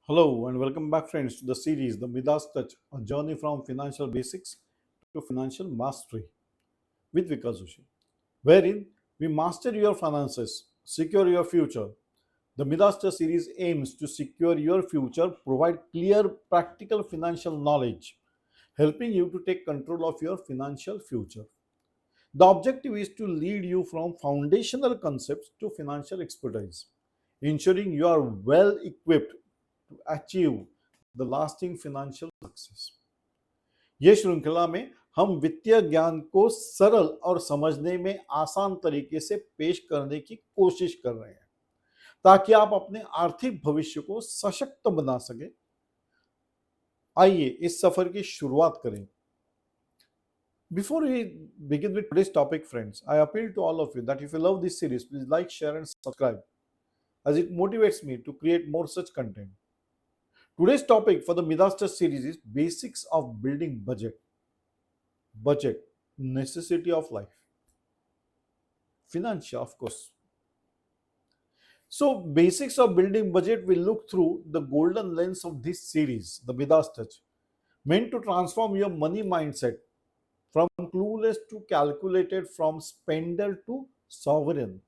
Hello and welcome back, friends, to the series The Midas Touch, a journey from financial basics to financial mastery with Vikas Joshi, wherein we master your finances, secure your future. The Midas Touch series aims to secure your future, provide clear, practical financial knowledge, helping you to take control of your financial future. The objective is to lead you from foundational concepts to financial expertise, ensuring you are well equipped to achieve the lasting financial success. ये श्रृंखला में हम वित्तीय ज्ञान को सरल और समझने में आसान तरीके से पेश करने की कोशिश कर रहे हैं ताकि आप अपने आर्थिक भविष्य को सशक्त बना सके। आइए इस सफर की शुरुआत करें। Before we begin with today's topic, friends, I appeal to all of you that if you love this series, please like, share, and subscribe as it motivates me to create more such content. Today's topic for the Midas series is basics of building budget. Budget, necessity of life. Financial, of course. So, basics of building budget will look through the golden lens of this series, the Midas Touch, meant to transform your money mindset from clueless to calculated, from spender to sovereign.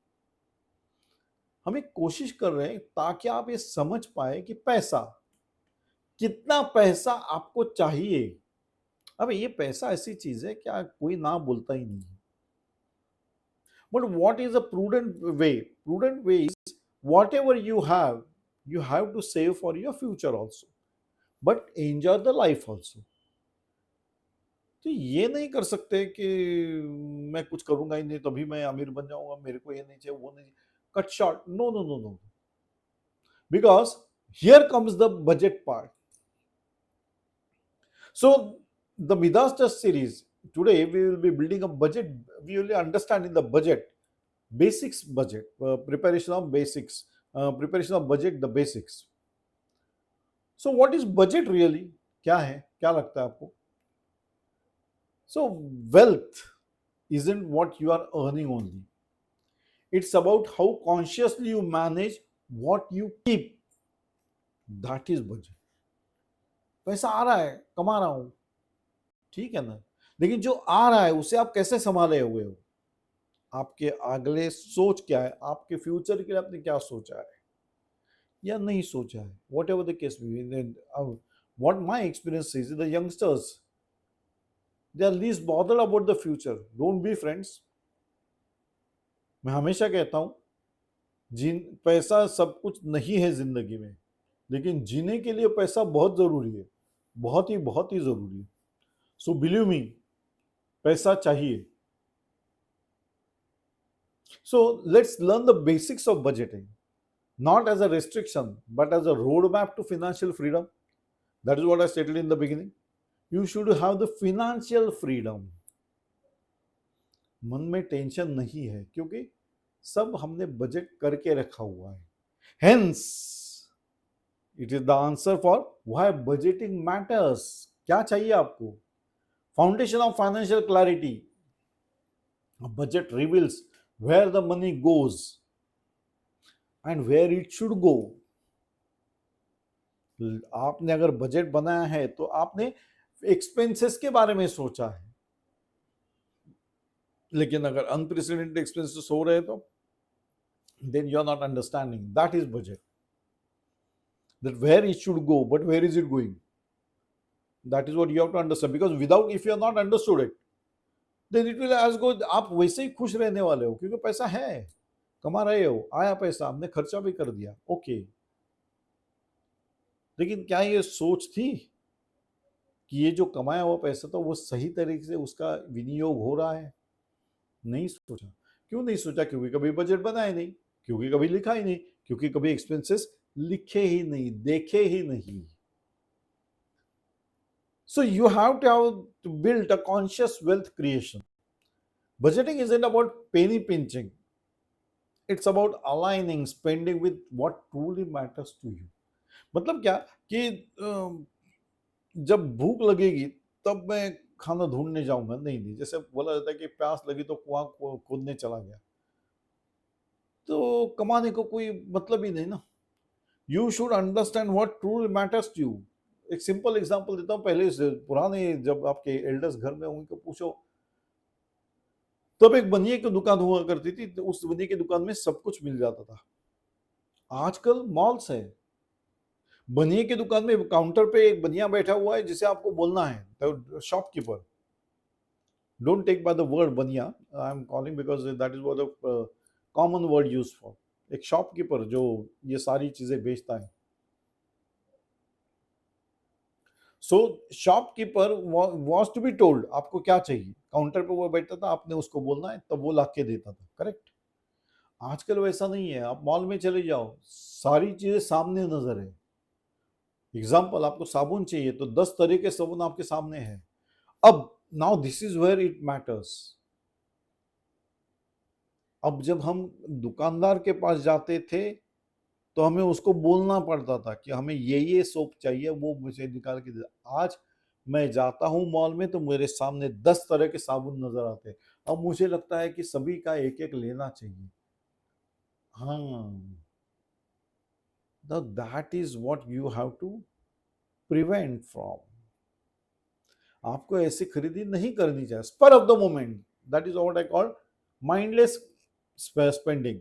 हम एक कोशिश कर रहे हैं ताकि आप ये समझ पाए कि पैसा, कितना पैसा आपको चाहिए। अब ये पैसा ऐसी चीज है क्या कोई ना बोलता ही नहीं। But what is a prudent way? Prudent way is whatever you have to save for your future also, but enjoy the life also. तो ये नहीं कर सकते कि मैं कुछ करूंगा ही नहीं तभी मैं अमीर बन जाऊंगा, मेरे को ये नहीं चाहिए वो नहीं। Cut short, no no no no, because here comes the budget part. So the Midas Test series, today we will be building a budget. We will be understanding the budget basics, budget preparation of basics, preparation of budget, the basics. So what is budget really? क्या है, क्या लगता है आपको? So wealth isn't what you are earning only. It's about how consciously you manage what you keep. That is budget. पैसा आ रहा है, कमा रहा हूं, ठीक है ना, लेकिन जो आ रहा है उसे आप कैसे संभाले हुए हो? आपके अगले सोच क्या है? आपके फ्यूचर के लिए आपने क्या सोचा है या नहीं सोचा है? Whatever the case be, what my experience is, the youngsters, they are least bothered about the future. Don't be, friends. मैं हमेशा कहता हूं, जिन पैसा सब कुछ नहीं है जिंदगी में, लेकिन जीने के लिए पैसा बहुत जरूरी है, बहुत ही जरूरी है. सो बिलीव मी, पैसा चाहिए. So let's learn the basics of budgeting, not as a restriction, but as a roadmap to financial freedom. That is what I stated in the beginning. You should have the financial freedom. मन में tension नहीं है क्योंकि सब हमने budget करके रखा हुआ है. Hence, it is the answer for why budgeting matters. क्या चाहिए आपको? Foundation of financial clarity. A budget reveals where the money goes and where it should go. आपने अगर बजट बनाया है तो आपने एक्सपेंसेस के बारे में सोचा है, लेकिन अगर अनप्रेसिडेंटेड एक्सपेंसेस हो रहे तो then you are not understanding. That is budget. That where it should go, but where is it going? That is what you have to understand. Because without, if you are not understood it, then it will as go. आप वैसे ही खुश रहने वाले हो क्योंकि पैसा है, कमा रहे हो, आया पैसा, हमने खर्चा भी कर दिया, ओके. लेकिन क्या ये सोच थी कि ये जो कमाया हुआ पैसा था वो सही तरीके से उसका विनियोग हो रहा है? नहीं सोचा. क्यों नहीं सोचा? क्योंकि कभी बजट बनाए नहीं, क्योंकि कभी लिखा ही नहीं, क्योंकि कभी एक्सपेंसेस लिखे ही नहीं, देखे ही नहीं. So you have to build a conscious wealth creation. Budgeting isn't about penny pinching. It's about aligning spending with what truly matters to you. मतलब क्या कि जब भूख लगेगी तब मैं खाना ढूंढने जाऊंगा? नहीं, जैसे बोला जाता है कि प्यास लगी तो कुआं खोदने चला गया. तो कमाने को कोई मतलब ही नहीं ना. You should understand what truly matters to you. एक सिंपल एग्जांपल देता हूँ, पहले से पुराने जब आपके एल्डर्स घर में उनको पूछो, तब एक बनिए की दुकान हुआ करती थी, तो उस बनिए की दुकान में सब कुछ मिल जाता था। आजकल मॉल्स है, बनिए की दुकान में काउंटर पे एक बनिया बैठा हुआ है जिसे आपको बोलना है, तो shopkeeper, don't take by the word bania, I am calling because that is what the common word use for, एक शॉपकीपर जो ये सारी चीजें बेचता है। So shopkeeper was to be told आपको क्या चाहिए, काउंटर पे वो बैठता था, आपने उसको बोलना है, तब वो ला के देता था, करेक्ट। आजकल वैसा नहीं है, आप मॉल में चले जाओ, सारी चीजें सामने नजर है। एग्जाम्पल, आपको साबुन चाहिए तो 10 तरह के साबुन आपके सामने है। अब now this is where it matters. अब जब हम दुकानदार के पास जाते थे तो हमें उसको बोलना पड़ता था कि हमें ये सोप चाहिए, वो मुझे निकाल के दे। आज मैं जाता हूँ मॉल में तो मेरे सामने 10 तरह के साबुन नजर आते हैं। अब मुझे लगता है कि सभी का एक एक लेना चाहिए। हाँ, that is what you have to prevent from. आपको ऐसी खरीदी नहीं करनी चाहिए spur of the moment, that is what I call mindless spending.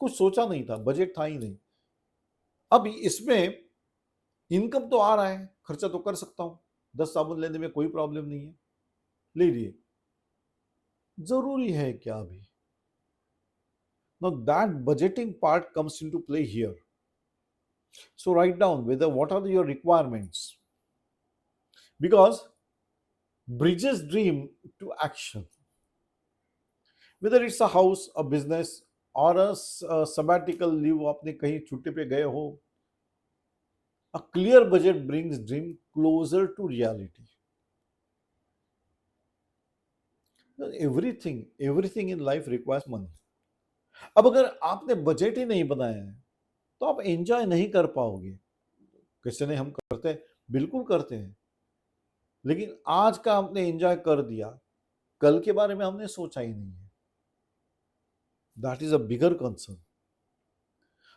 कुछ सोचा नहीं था, बजट था ही नहीं। अब इसमें इनकम तो आ रहा है, खर्चा तो कर सकता हूं, 10 साबुन लेने में कोई प्रॉब्लम नहीं है, ले लिए। जरूरी है क्या अभी? Now that budgeting part comes into play here. So write down whether what are your requirements, because bridges dream to action, whether it's a house, a business or a sabbatical leave, आपने कहीं छुट्टी पे गए हो, a clear budget brings dream closer to reality. everything in life requires money. अब अगर आपने budget ही नहीं बनाया है तो आप एंजॉय नहीं कर पाओगे। कैसे नहीं, हम करते हैं, बिल्कुल करते हैं, लेकिन आज का आपने एंजॉय कर दिया, कल के बारे में हमने सोचा ही नहीं है। That is a bigger concern.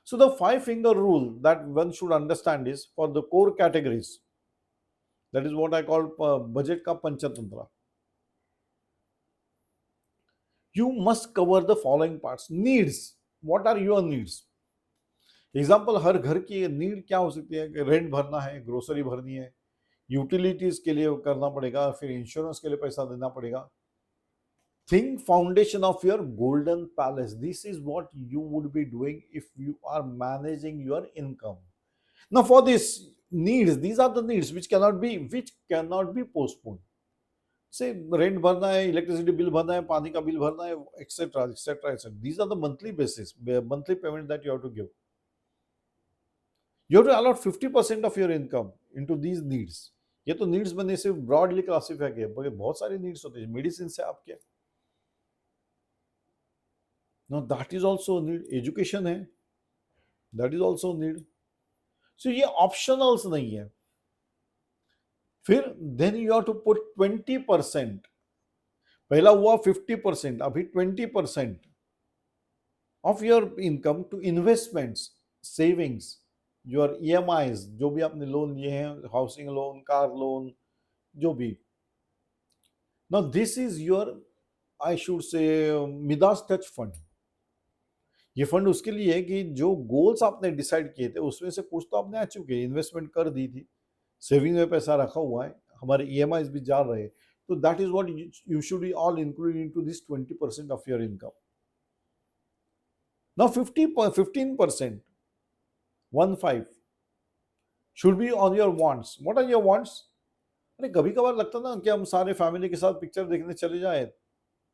So the 5 finger rule that one should understand is for the core categories. That is what I call budget ka panchatantra. You must cover the following parts. Needs. What are your needs? Example, हर घर की need क्या हो सकती है कि rent भरना है, ग्रोसरी भरनी है, यूटिलिटीज के लिए करना पड़ेगा, फिर इंश्योरेंस के लिए पैसा देना पड़ेगा। Think foundation of your golden palace. This is what you would be doing if you are managing your income. Now for this needs, these are the needs which cannot be postponed. Say rent भरना है, electricity bill भरना है, पानी का bill भरना है, etc etc etc. These are the monthly basis, monthly payment that you have to give. You have to allot 50% of your income into these needs. ये तो needs बने सिर्फ broadly classify किए, बहुत सारे needs होते हैं, medicine से आपके। Now that is also need. Education है, that is also need. So ये optionals नहीं है। फिर then you have to put 20%, पहला हुआ 50%, अभी 20% of your income to investments, savings, your EMIs, जो भी आपने लोन लिए हैं, हाउसिंग लोन, कार लोन, जो भी। Now this is your, I should say, Midas Touch fund. ये फंड उसके लिए है कि जो गोल्स आपने डिसाइड किए थे उसमें से कुछ तो आपने अचीव किए, इन्वेस्टमेंट कर दी थी, सेविंग में पैसा रखा हुआ है, हमारे EMIs भी जा रहे हैं, तो that is what you should be all include into this 20% of your income. Now 15%, 15 should be on your wants. What are your wants? अरे कभी कभार लगता ना कि हम सारे फैमिली के साथ पिक्चर देखने चले जाए,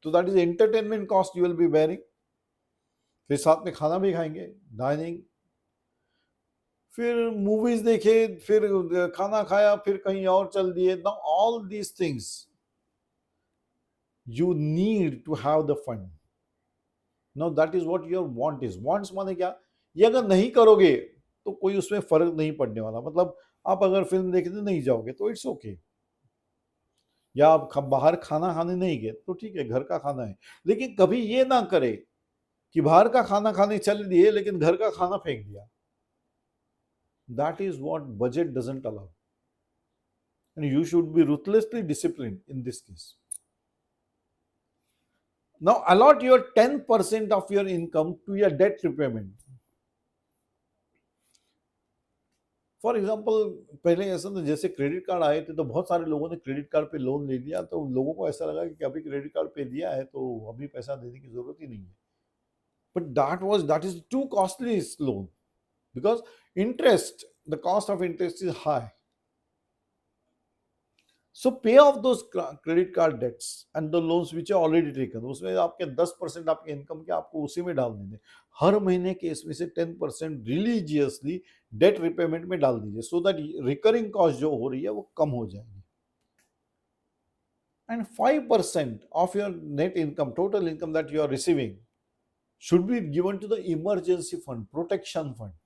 तो that is entertainment cost you will be bearing. फिर साथ में खाना भी खाएंगे, डाइनिंग, फिर मूवीज देखे, फिर खाना खाया, फिर कहीं और चल दिए। Now all these things you need to have the fund. Now that is what your want is. Wants माने क्या? ये अगर नहीं करोगे तो कोई उसमें फर्क नहीं पड़ने वाला। मतलब आप अगर फिल्म देखने नहीं जाओगे तो इट्स ओके, या आप बाहर खाना खाने नहीं गए तो ठीक है, घर का खाना है, लेकिन कभी ये ना करे कि बाहर का खाना खाने चल दिए लेकिन घर का खाना फेंक दिया। That is what budget doesn't allow. And you should be ruthlessly disciplined in this case. Now allot your 10% of your income to your debt repayment. For example, पहले ऐसा था जैसे क्रेडिट कार्ड आए थे तो बहुत सारे लोगों ने क्रेडिट कार्ड पे लोन ले लिया, तो लोगों को ऐसा लगा कि अभी क्रेडिट कार्ड पे दिया है तो अभी पैसा देने की जरूरत ही नहीं है. But that is to costly loan because interest, the cost of interest is high. So pay off those credit card debts and the loans which are already taken. उसमें आपके 10% आपके इनकम के आपको उसी में डाल देने. हर महीने के इसमें से 10% रिलीजियसली डेट रिपेमेंट में डाल दीजिए, सो दैट रिकरिंग कॉस्ट जो हो रही है वो कम हो जाएगी. And 5% of your net income, total income that you are receiving, should be given to the emergency fund, protection fund.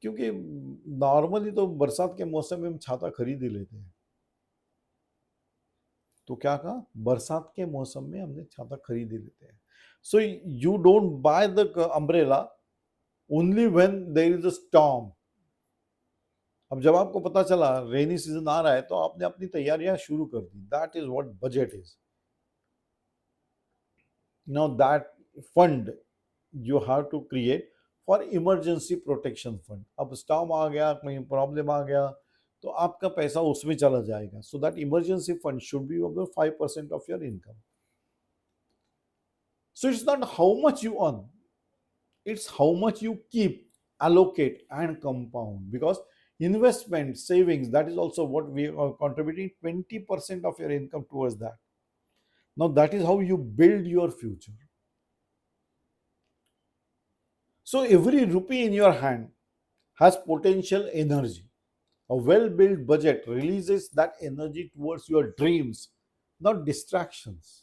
क्योंकि नॉर्मली तो बरसात के मौसम में हम छाता खरीद ही लेते हैं. तो क्या कहा, बरसात के मौसम में हमने छाता खरीद ही लेते हैं. So you don't buy the umbrella only when there is a storm. अब जब आपको पता चला रेनी सीजन आ रहा है तो आपने अपनी तैयारियां शुरू कर दी. That is what budget is. Now that fund you have to create for emergency protection fund. अब स्टॉर्म आ गया, कहीं प्रॉब्लम आ गया तो आपका पैसा उसमें चला जाएगा. So that emergency fund should be of the 5% of your income. So it's not how much you earn, it's how much you keep, allocate and compound, because investment, savings, that is also what we are contributing 20% of your income towards that. Now that is how you build your future. So every rupee in your hand has potential energy. A well-built budget releases that energy towards your dreams, not distractions.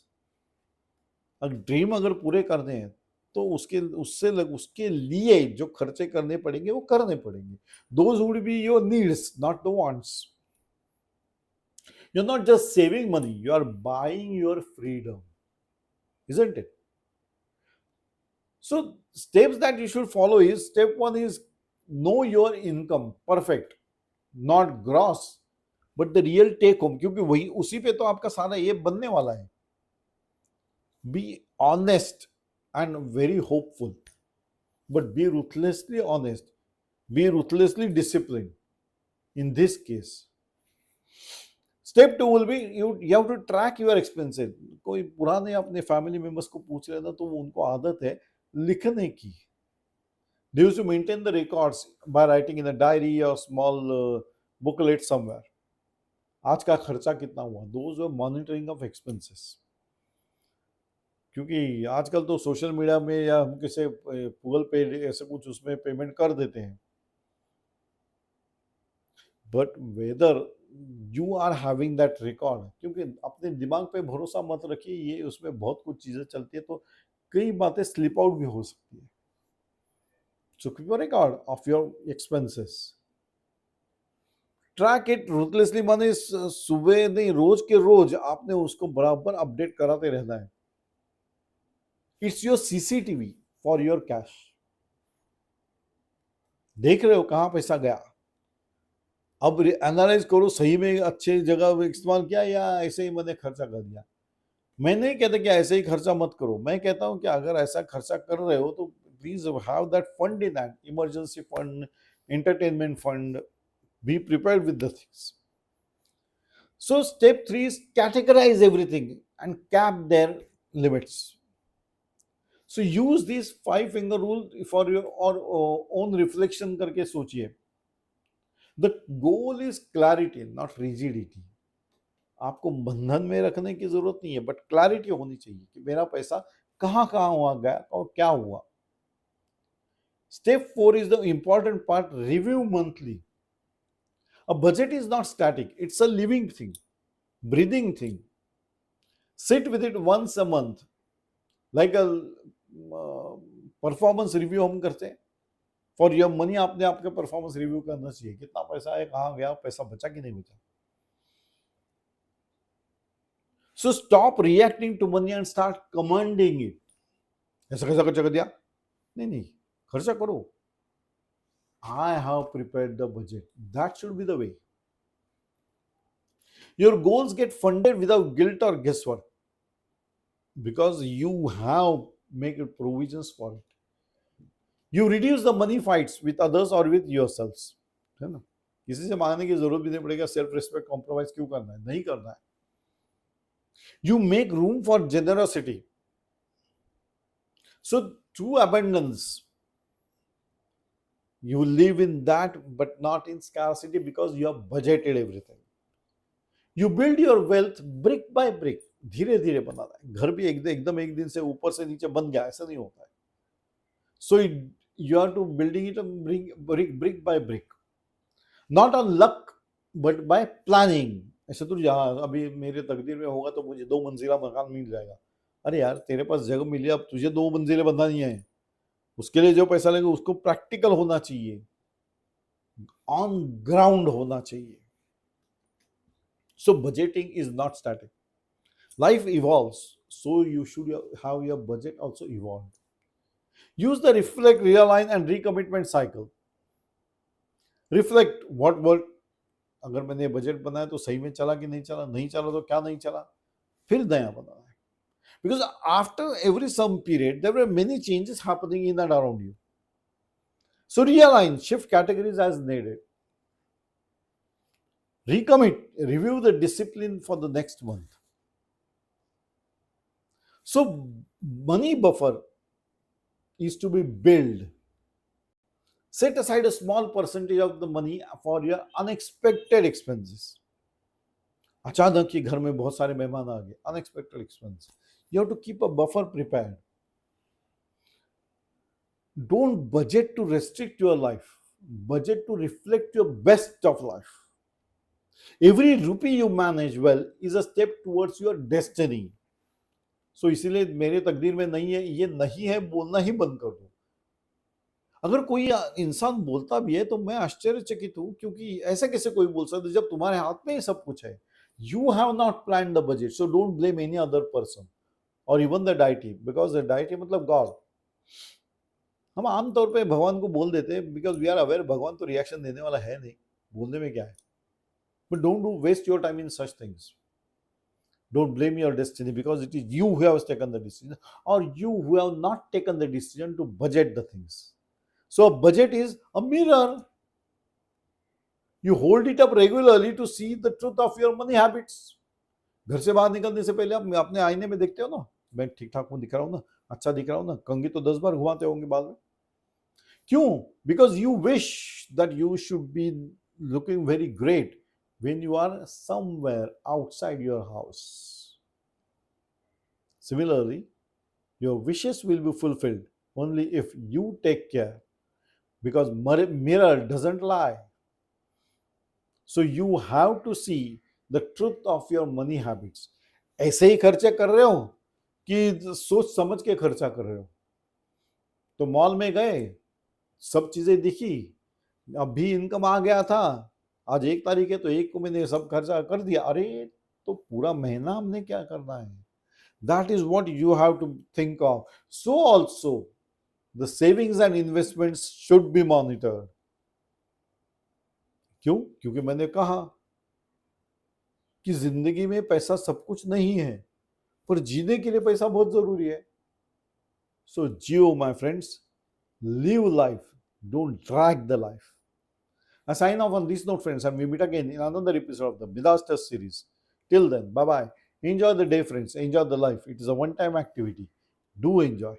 अगर dream अगर पूरे करने हैं तो उसके लिए जो खर्चे करने पड़ेंगे वो करने पड़ेंगे. Those would be your needs, not the wants. You're not just saving money, you are buying your freedom, isn't it? So steps that you should follow is, step 1 is know your income, perfect, not gross but the real take home, क्योंकि वही उसी पे तो आपका सारा ये बनने वाला है. Be honest and very hopeful, but be ruthlessly honest, be ruthlessly disciplined in this case. Step 2 will be you have to track your expenses. कोई पुराने अपने फैमिली मेंबर्स को पूछ लेना तो उनको आदत है लिखने की. They used to maintain the records by writing in a diary or small booklet somewhere. आज का खर्चा कितना हुआ, those were monitoring of expenses. क्योंकि आजकल तो सोशल मीडिया में या हम किसी गूगल पे ऐसे कुछ उसमें पेमेंट कर देते हैं. But whether you are having that record, क्योंकि अपने दिमाग पे भरोसा मत रखिए, ये उसमें बहुत कुछ चीजें चलती है तो कई बातें स्लिप आउट भी हो सकती है. So keep a record of your expenses, track it ruthlessly. माने सुबह नहीं, रोज के रोज आपने उसको बराबर अपडेट कराते रहना है. It's your CCTV for your cash. देख रहे हो कहां पैसा गया, अब एनालाइज करो सही में अच्छे जगह इस्तेमाल किया या ऐसे ही मैंने खर्चा कर दिया. मैं नहीं कहता कि ऐसे ही खर्चा मत करो, मैं कहता हूं कि अगर ऐसा खर्चा कर रहे हो तो please have that fund in that, emergency fund, entertainment fund, be prepared with the things. So step 3 is categorize everything and cap their limits. So use this 5 finger rule for your own reflection करके सोचिए. The goal is clarity, not rigidity. आपको बंधन में रखने की जरूरत नहीं है, बट क्लैरिटी होनी चाहिए कि मेरा पैसा कहां कहां हुआ गया और क्या हुआ. Step 4 is the important part, review monthly. A budget is not static, it's a living thing, breathing thing. Sit with it once a month, like a performance review हम करते हैं. फॉर योर मनी आपने आपका performance review करना चाहिए, कितना पैसा है, कहां गया, पैसा बचा कि नहीं बचा. So stop reacting to money and start commanding it. ऐसा कैसा खर्चा कर दिया, नहीं खर्चा करो. I have prepared the budget. That should be the way. Your goals get funded without guilt or guesswork because you have made provisions for it. You reduce the money fights with others or with yourselves, है ना? किसी से मांगने की जरूरत भी नहीं पड़ेगा. सेल्फ रिस्पेक्ट कॉम्प्रोमाइज क्यों करना है? नहीं करना है. You make room for generosity. So true abundance, you live in that but not in scarcity because you have budgeted everything. You build your wealth brick by brick. धीरे धीरे बनाना है. घर भी एकदम एक दिन से ऊपर से नीचे बन गया, ऐसा नहीं होता है. So you are to building it brick by brick, not on luck but by planning. ऐसे तो जहाँ अभी मेरे तकदीर में होगा तो मुझे 2 मंजिला मकान मिल जाएगा. अरे यार, तेरे पास जगह मिली, अब तुझे 2 मंजिलें बनानी है, उसके लिए जो पैसा लगेगा उसको प्रैक्टिकल होना चाहिए, ऑन ग्राउंड होना चाहिए. So budgeting is not static. Life evolves, so you should have your budget also evolve. Use the reflect, realign and recommitment cycle. Reflect what worked. अगर मैंने बजट बनाया तो सही में चला कि नहीं चला, नहीं चला तो क्या नहीं चला, फिर नया बनाना है. Because after every some period there were many changes happening in and around you. So realign, shift categories as needed. Recommit, review the discipline for the next month. So money buffer is to be built. Set aside a small percentage of the money for your unexpected expenses. अचानक ही घर में बहुत सारे मेहमान आ गए, unexpected expense. You have to keep a buffer prepared. Don't budget to restrict your life. Budget to reflect your best of life. Every rupee you manage well is a step towards your destiny. So इसीलिए मेरे तकदीर में नहीं है, ये नहीं है बोलना ही बंद कर दो. अगर कोई इंसान बोलता भी है तो मैं आश्चर्यचकित हूं, क्योंकि ऐसा कैसे कोई बोल सकता है जब तुम्हारे हाथ में ही सब कुछ है. You have not planned the budget, so don't blame any other person or even the deity, because the deity मतलब God. हम आमतौर पे भगवान को बोल देते हैं because we are aware भगवान तो रिएक्शन देने वाला है नहीं, बोलने में क्या है. But don't waste your time in such things. Don't blame your destiny because it is you who have taken the decision or you who have not taken the decision to budget the things. So a budget is a mirror. You hold it up regularly to see the truth of your money habits. घर से बाहर निकलने से पहले आप अपने आईने में देखते हो ना, मैं ठीक ठाक हूँ, दिख रहा हूँ ना, अच्छा दिख रहा हूँ ना, कंघी तो 10 बार घुमाते होंगे बाल में. क्यों? Because you wish that you should be looking very great when you are somewhere outside your house. Similarly, your wishes will be fulfilled only if you take care, because mirror doesn't lie. So you have to see the truth of your money habits. ऐसे ही खर्चे कर रहे हो कि सोच समझ के खर्चा कर रहे हो? तो मॉल में गए, सब चीजें दिखी, अब भी इनकम आ गया था, आज 1 तारीख है तो 1 को मैंने सब खर्चा कर दिया, अरे तो पूरा महीना हमने क्या करना है? That is what you have to think of. So also the savings and investments should be monitored. क्यों? क्योंकि मैंने कहा कि जिंदगी में पैसा सब कुछ नहीं है, पर जीने के लिए पैसा बहुत जरूरी है. So Jio my friends, live life, don't drag the life. I sign off on this note, friends, and we meet again in another episode of the Midas Test series. Till then, bye bye. Enjoy the day, friends. Enjoy the life. It is a one-time activity. Do enjoy.